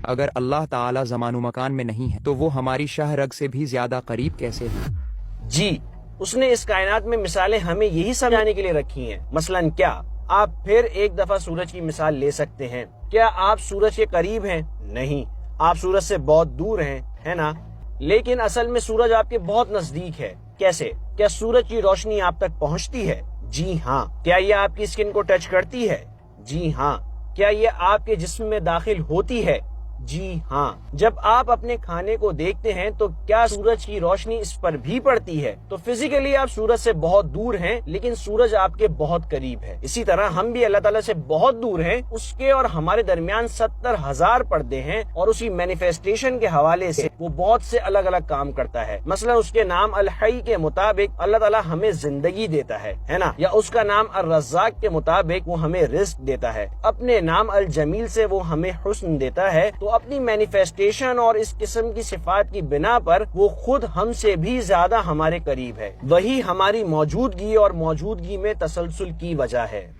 اگر اللہ تعالی زمان و مکان میں نہیں ہے تو وہ ہماری شاہ رگ سے بھی زیادہ قریب کیسے ہے؟ جی، اس نے اس کائنات میں مثالیں ہمیں یہی سمجھانے کے لیے رکھی ہیں۔ مثلاً کیا آپ پھر ایک دفعہ سورج کی مثال لے سکتے ہیں؟ کیا آپ سورج کے قریب ہیں؟ نہیں، آپ سورج سے بہت دور ہیں، ہے نا؟ لیکن اصل میں سورج آپ کے بہت نزدیک ہے۔ کیسے؟ کیا سورج کی روشنی آپ تک پہنچتی ہے؟ جی ہاں۔ کیا یہ آپ کی اسکن کو ٹچ کرتی ہے؟ جی ہاں۔ کیا یہ آپ کے جسم میں داخل ہوتی ہے؟ جی ہاں۔ جب آپ اپنے کھانے کو دیکھتے ہیں تو کیا سورج کی روشنی اس پر بھی پڑتی ہے؟ تو فزیکلی آپ سورج سے بہت دور ہیں، لیکن سورج آپ کے بہت قریب ہے۔ اسی طرح ہم بھی اللہ تعالیٰ سے بہت دور ہیں، اس کے اور ہمارے درمیان 70,000 پردے ہیں، اور اسی مینیفیسٹیشن کے حوالے سے وہ بہت سے الگ الگ کام کرتا ہے۔ مثلا اس کے نام الحی کے مطابق اللہ تعالیٰ ہمیں زندگی دیتا ہے نا؟ یا اس کا نام الرزاق کے مطابق وہ ہمیں رزق دیتا ہے۔ اپنے نام الجمیل سے وہ ہمیں حسن دیتا ہے۔ تو اپنی مینیفیسٹیشن اور اس قسم کی صفات کی بنا پر وہ خود ہم سے بھی زیادہ ہمارے قریب ہے۔ وہی ہماری موجودگی اور موجودگی میں تسلسل کی وجہ ہے۔